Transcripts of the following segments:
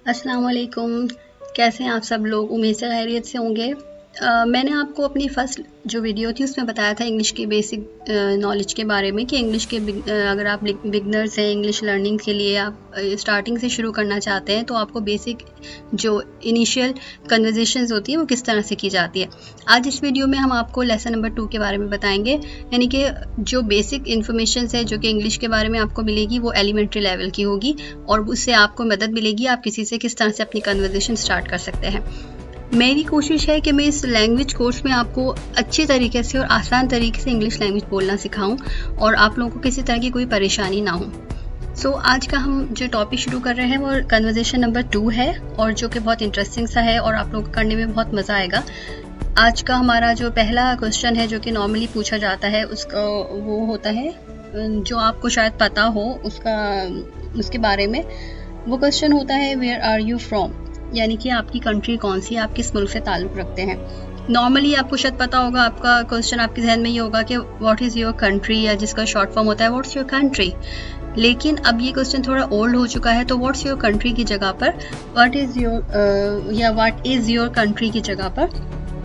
अस्सलाम वालेकुम। कैसे हैं आप सब लोग? उम्मीद से खैरियत से होंगे। मैंने आपको अपनी फर्स्ट जो वीडियो थी उसमें बताया था इंग्लिश के बेसिक नॉलेज के बारे में कि इंग्लिश के अगर आप बिगनर्स हैं इंग्लिश लर्निंग के लिए, आप स्टार्टिंग से शुरू करना चाहते हैं तो आपको बेसिक जो इनिशियल कन्वर्जेशंस होती है वो किस तरह से की जाती है। आज इस वीडियो में हम आपको लेसन नंबर 2 के बारे में बताएंगे, यानी कि जो बेसिक इन्फॉर्मेशन है जो कि इंग्लिश के बारे में आपको मिलेगी वो एलिमेंट्री लेवल की होगी और उससे आपको मदद मिलेगी आप किसी से किस तरह से अपनी कन्वर्जेशन स्टार्ट कर सकते हैं। मेरी कोशिश है कि मैं इस लैंग्वेज कोर्स में आपको अच्छी तरीके से और आसान तरीके से इंग्लिश लैंग्वेज बोलना सिखाऊं और आप लोगों को किसी तरह की कोई परेशानी ना हो। सो आज का हम जो टॉपिक शुरू कर रहे हैं वो कन्वर्जेशन नंबर 2 है और जो कि बहुत इंटरेस्टिंग सा है और आप लोगों को करने में बहुत मज़ा आएगा। आज का हमारा जो पहला क्वेश्चन है जो कि नॉर्मली पूछा जाता है उसका वो होता है जो आपको शायद पता हो उसके बारे में। वो क्वेश्चन होता है वेयर आर यू फ्रॉम, यानी कि आपकी कंट्री कौन सी है, आप किस मुल्क से ताल्लुक़ रखते हैं। नॉर्मली आपको शायद पता होगा, आपका क्वेश्चन आपके जहन में ये होगा कि व्हाट इज़ योर कंट्री, या जिसका शॉर्ट फॉर्म होता है व्हाट्स योर कंट्री। लेकिन अब ये क्वेश्चन थोड़ा ओल्ड हो चुका है, तो व्हाट्स योर कंट्री की जगह पर व्हाट इज़ योर कंट्री की जगह पर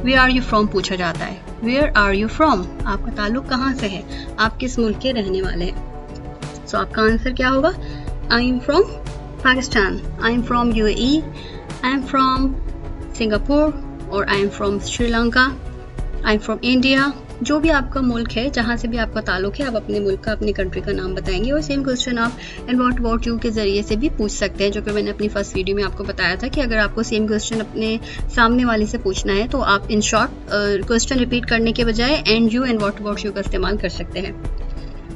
वेयर आर यू फ्रॉम पूछा जाता है। वेयर आर यू फ्रॉम, आपका ताल्लुक़ कहाँ से है, आप किस मुल्क के रहने वाले हैं। सो आपका आंसर क्या होगा? आई am from Pakistan, I am from UAE, I am from Singapore और I am from Sri Lanka, I am from India। जो भी आपका मुल्क है, जहाँ से भी आपका ताल्लुक है, आप अपने मुल्क का, अपनी कंट्री का नाम बताएंगे और सेम क्वेश्चन आप एंड व्हाट अबाउट यू के ज़रिए से भी पूछ सकते हैं, जो कि मैंने अपनी फर्स्ट वीडियो में आपको बताया था कि अगर आपको सेम क्वेश्चन अपने सामने वाले से पूछना है तो आप इन शॉर्ट क्वेश्चन रिपीट करने के बजाय and you and what about you का इस्तेमाल कर सकते हैं।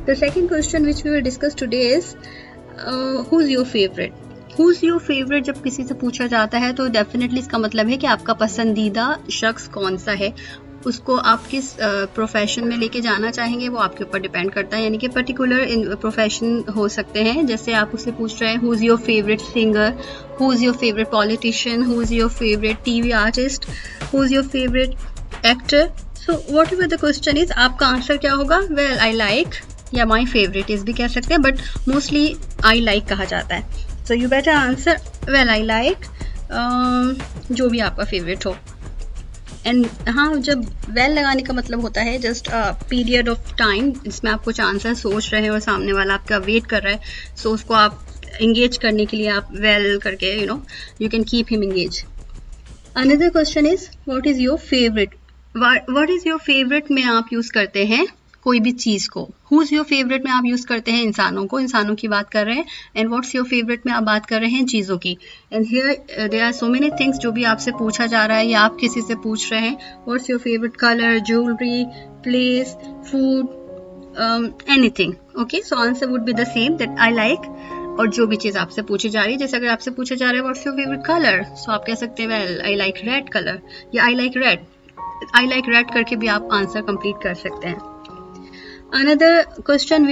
The second question which we will discuss today is who is your favourite. Who's your favorite जब किसी से पूछा जाता है तो डेफिनेटली इसका मतलब है कि आपका पसंदीदा शख्स कौन सा है, उसको आप किस प्रोफेशन में लेके जाना चाहेंगे वो आपके ऊपर डिपेंड करता है। यानी कि पर्टिकुलर प्रोफेशन हो सकते हैं, जैसे आप उससे पूछ रहे हैं who is your favourite singer, who is your favourite politician, who is your favourite TV artist, who is your favourite actor. So what ever the question is, आपका आंसर क्या होगा? वेल आई लाइक, या my favourite is भी कह सकते हैं, but mostly I like कहा जाता है। So you better answer well I like, जो भी आपका फेवरेट हो। एंड हाँ, जब वेल लगाने का मतलब होता है जस्ट पीरियड ऑफ टाइम जिसमें आप कुछ आंसर सोच रहे हैं और सामने वाला आपका वेट कर रहा है, सो उसको आप इंगेज करने के लिए आप वेल करके you can keep him engage. Another question is what is your favourite. What is your favourite में आप यूज़ करते हैं कोई भी चीज़ को। हु इज़ योर फेवरेट में आप यूज़ करते हैं इंसानों की बात कर रहे हैं। एंड व्हाट्स योर फेवरेट में आप बात कर रहे हैं चीज़ों की। And here there are so many things जो भी आपसे पूछा जा रहा है या आप किसी से पूछ रहे हैं। What's your favourite colour, jewellery, place, food, anything. Okay, so answer would be the same that I like, और जो भी चीज़ आपसे पूछी जा रही है। जैसे अगर आपसे पूछा जा रहा है what's your favourite colour, so आप कह सकते हैं well I like red colour, या I like red. I like red करके भी आप आंसर कंप्लीट कर सकते हैं। Another question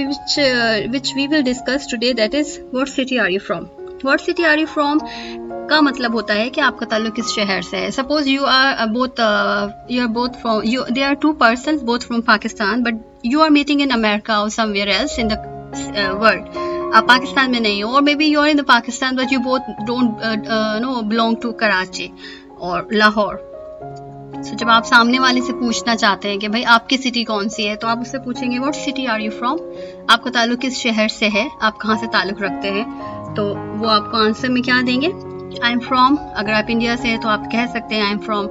which we will discuss today, that is what city are you from। What city are you from का मतलब होता है कि आपका ताल्लुक किस शहर से है। Suppose you are both from there are two persons both from Pakistan but you are meeting in America or somewhere else in the world। आप पाकिस्तान में नहीं हो, और maybe you are in the Pakistan but you both don't belong to Karachi और Lahore. So, जब आप सामने वाले से पूछना चाहते हैं कि भाई आपकी सिटी कौन सी है, तो आप उससे पूछेंगे what city are you from, आपका ताल्लुक किस शहर से है, आप कहाँ से ताल्लुक रखते हैं। तो वो आपको आंसर में क्या देंगे? आई एम फ्रॉम, अगर आप इंडिया से हैं तो आप कह सकते हैं I am from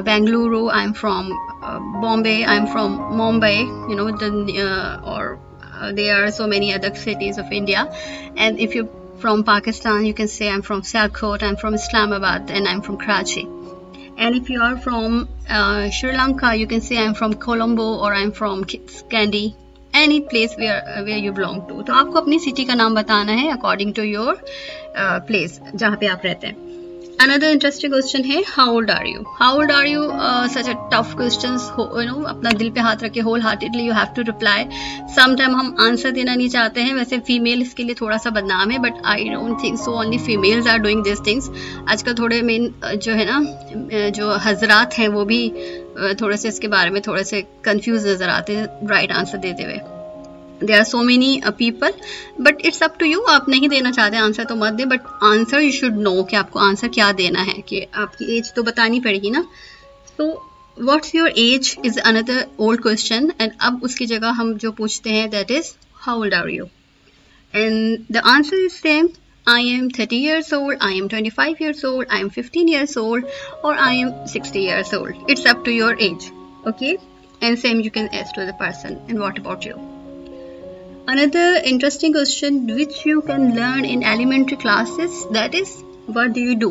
Bengaluru, I am from Bombay, I am from Mumbai, और there are so many other cities of India. And if you from Pakistan you can say I'm from Sialkot, I'm from Islamabad, and I'm from Karachi। And if you are from Sri Lanka, you can say I'm from Colombo or I'm from Kandy, any place where you belong to। तो आपको अपनी city का नाम बताना है according to your place जहाँ पे आप रहते हैं। Another interesting question है how old are you। How old are you such a tough questions, अपना दिल पे हाथ रख के whole heartedly you have to reply। Sometime हम आंसर देना नहीं चाहते हैं, वैसे फीमेल इसके लिए थोड़ा सा बदनाम है, but I don't think so, only females are doing this things. आजकल थोड़े मेन जो है ना, जो हजरात हैं वो भी थोड़े से इसके बारे में थोड़े से कंफ्यूज नजर आते हैं राइट आंसर देते हुए। There are so many people, but it's up to you, आप नहीं देना चाहते आंसर तो मत दे, but answer you should know कि आपको आंसर क्या देना है, कि आपकी एज तो बतानी पड़ेगी ना. तो what's your age is another old question, and अब उसकी जगह हम जो पूछते हैं that is how old are you, and the answer is same. I am 30 years old, I am 25 years old, I am 15 years old, or I am 60 years old. It's up to your age. Okay? And same you can ask to the person. And what about you? Another interesting question which you can learn in elementary classes, that is what do you do.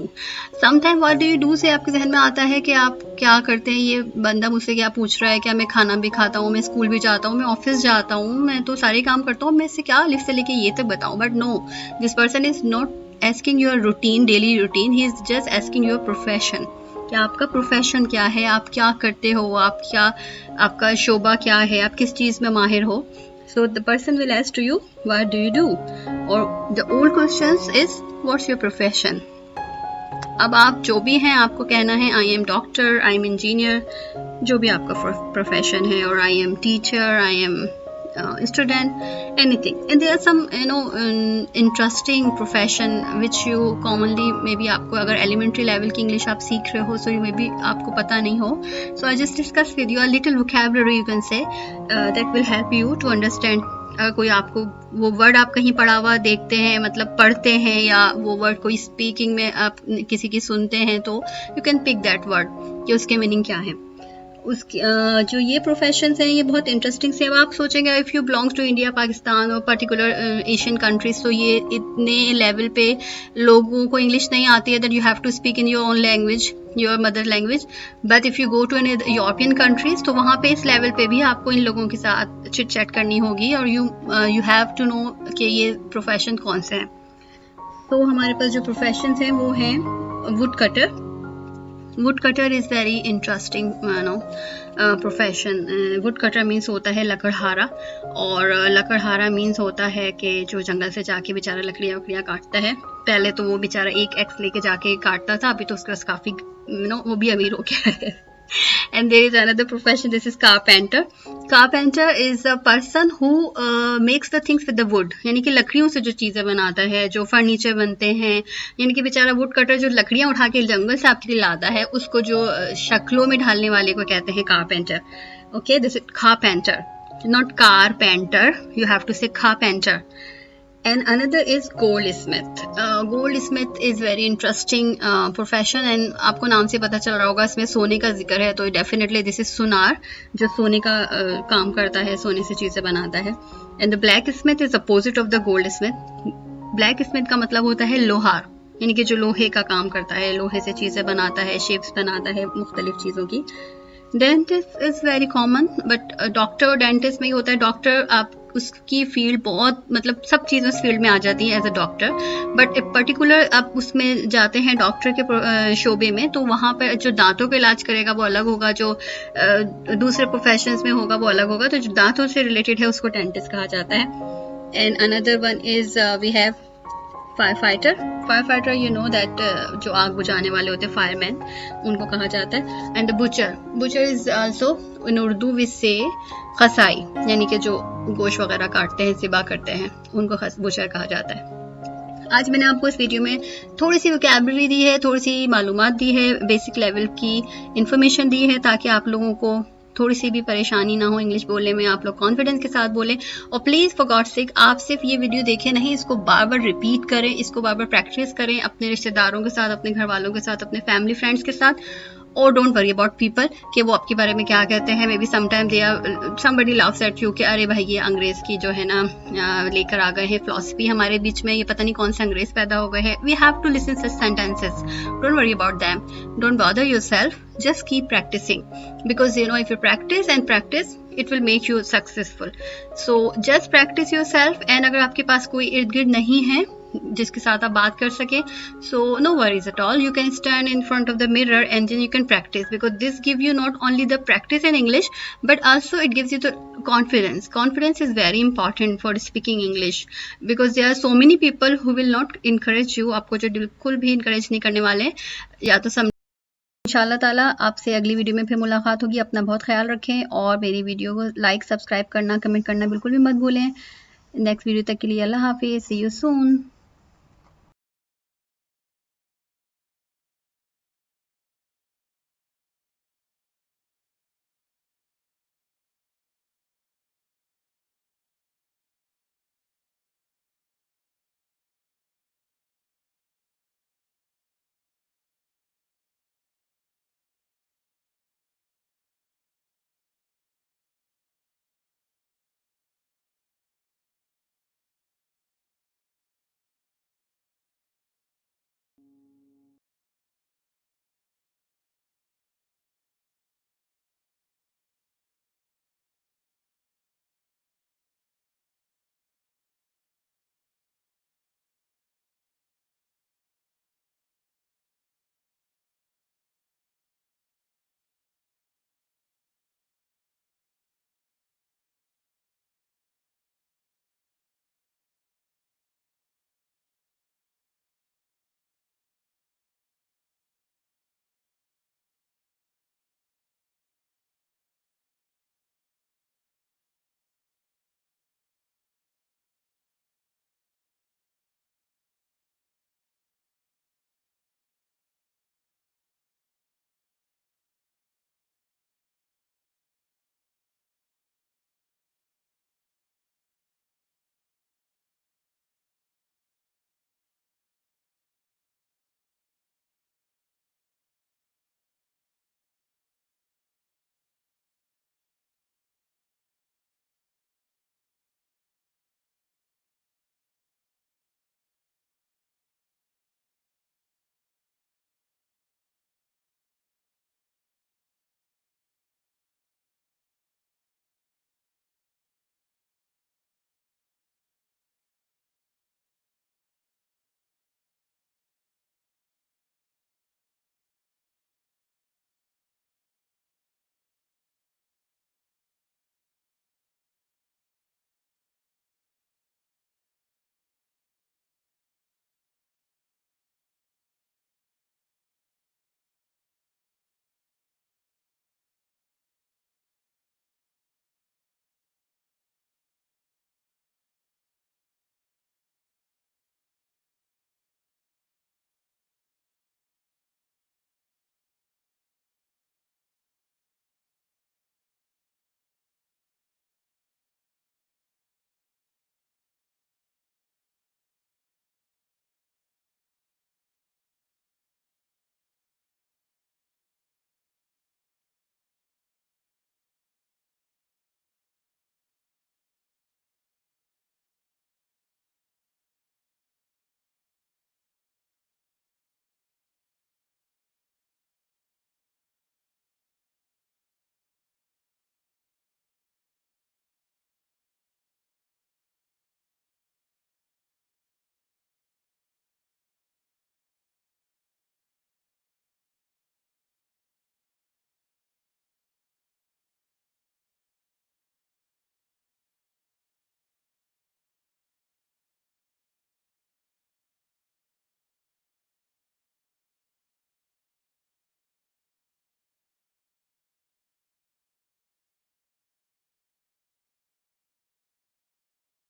Sometime what do you do से आपके जहन में आता है कि आप क्या करते हैं, ये बंदा मुझसे क्या पूछ रहा है, क्या मैं खाना भी खाता हूँ, मैं स्कूल भी जाता हूँ, मैं ऑफिस जाता हूँ, मैं तो सारे काम करता हूँ, मैं इससे क्या लिख से लेके ये तक बताऊँ. But no, this person is not asking your routine, daily routine, he is just asking your profession. कि आपका प्रोफेशन क्या है, आप क्या करते हो, आप क्या, आपका शोबा क्या है, आप किस चीज़ में माहिर हो. So the person will ask to you, what do you do? Or the old questions is, what's your profession? अब आप जो भी हैं आपको कहना है I am doctor, I am engineer, जो भी आपका प्रोफेशन है, और I am teacher, I am student, anything. And there are some interesting profession which you commonly, maybe आपको अगर elementary level की English आप सीख रहे हो, so you maybe आपको पता नहीं हो, so I just discuss with you a little vocabulary, you can say, that will help you to understand. कोई आपको वो वर्ड आप कहीं पढ़ा हुआ देखते हैं, मतलब पढ़ते हैं, या वो वर्ड कोई स्पीकिंग में आप किसी की सुनते हैं, तो you can pick that word कि उसके मीनिंग क्या है. उसकी जो ये प्रोफेशंस हैं ये बहुत इंटरेस्टिंग से. अब आप सोचेंगे if you belongs to India, Pakistan और पर्टिकुलर एशियन कंट्रीज, तो ये इतने लेवल पे लोगों को इंग्लिश नहीं आती है that you have to speak in your own language, your mother language. But if you go to an European countries, तो वहाँ पे इस लेवल पे भी आपको इन लोगों के साथ चिट चैट करनी होगी, और यू हैव टू नो कि ये प्रोफेशन कौन से हैं. तो हमारे पास जो प्रोफेशंस हैं वो हैं would cutter. Would cutter is very interesting profession. Would cutter means होता है लकड़हारा, और लकड़हारा मीन्स होता है कि जो जंगल से जाके बेचारा लकड़ियाँ काटता है. पहले तो वो बेचारा एक एक्स लेके जाके काटता था, अभी तो उसके पास काफ़ी वो भी अमीर हो गया है. And there is another profession, this is carpenter. Carpenter is a person who makes the things with the wood, यानी कि लकड़ियों से जो चीज़ें बनाता है, जो फर्नीचर बनते हैं. यानी कि बेचारा वुड कटर जो लकड़ियाँ उठा के जंगल से आपके लिए लाता है, उसको जो शक्लों में ढालने वाले को कहते हैं carpenter. Okay, this is carpenter, not carpenter, you have to say carpenter. And another is goldsmith. Goldsmith is very interesting profession, and आपको नाम से पता चल रहा होगा इसमें सोने का जिक्र है, तो डेफिनेटली दिस इज सुनार, जो सोने का काम करता है, सोने से चीज़ें बनाता है. And the black Smith is opposite of the gold Smith. Black Smith का मतलब होता है लोहार, यानी कि जो लोहे का काम करता है, लोहे से चीज़ें बनाता है, शेप्स बनाता है मुख्तलिफ चीज़ों की. Dentist is very common, but doctor dentist में ही होता है. डॉक्टर आप उसकी फील्ड बहुत, मतलब सब चीज़ें उस फील्ड में आ जाती हैं as a doctor, but particular आप उसमें जाते हैं डॉक्टर के शोबे में, तो वहाँ पर जो दांतों का इलाज करेगा वो अलग होगा, जो दूसरे प्रोफेशंस में होगा वो अलग होगा. तो जो दांतों से रिलेटेड है उसको डेंटिस्ट कहा जाता है. And another one is we have fire fighter, you know that जो आग बुझाने वाले होते हैं, फायरमैन, उनको कहा जाता है. And the butcher is also in Urdu we say kasai, यानी कि जो गोश्त वगैरह काटते हैं, ज़िबा करते हैं, उनको बुचर कहा जाता है. आज मैंने आपको इस वीडियो में थोड़ी सी वोकैबुलरी दी है, थोड़ी सी मालूमात दी है, बेसिक लेवल की इंफॉर्मेशन दी है, ताकि आप लोगों को थोड़ी सी भी परेशानी ना हो इंग्लिश बोलने में, आप लोग कॉन्फिडेंस के साथ बोलें. और प्लीज़ फॉर गॉड सेक आप सिर्फ ये वीडियो देखें नहीं, इसको बार बार रिपीट करें, इसको बार बार प्रैक्टिस करें अपने रिश्तेदारों के साथ, अपने घर वालों के साथ, अपने फैमिली फ्रेंड्स के साथ. और डोंट वरी अबाउट पीपल कि वो आपके बारे में क्या कहते हैं. Maybe sometime they are somebody loves at you कि अरे भाई ये अंग्रेज़ की जो है ना लेकर आ गए हैं फिलॉसफी हमारे बीच में, ये पता नहीं कौन से अंग्रेज़ पैदा हो गए हैं. We have to listen such sentences. Don't worry about them, don't bother yourself, just keep practicing, because you know if you practice and practice it will make you successful. So just practice yourself. and अगर आपके पास कोई इर्द गिर्द नहीं है जिसके साथ आप बात कर सके, so no worries at all, you can stand in front of the mirror and then you can practice, because this give you not only the practice in English but also it gives you the confidence is very important for speaking English, because there are so many people who will not encourage you, आपको जो बिल्कुल भी encourage नहीं करने वाले, या तो इंशाल्लाह ताला आपसे अगली वीडियो में फिर मुलाकात होगी। अपना बहुत ख्याल रखें और मेरी वीडियो को लाइक, सब्सक्राइब करना, कमेंट करना बिल्कुल भी मत भूलें। नेक्स्ट वीडियो तक के लिए अल्लाह हाफिज़, सी यू सून।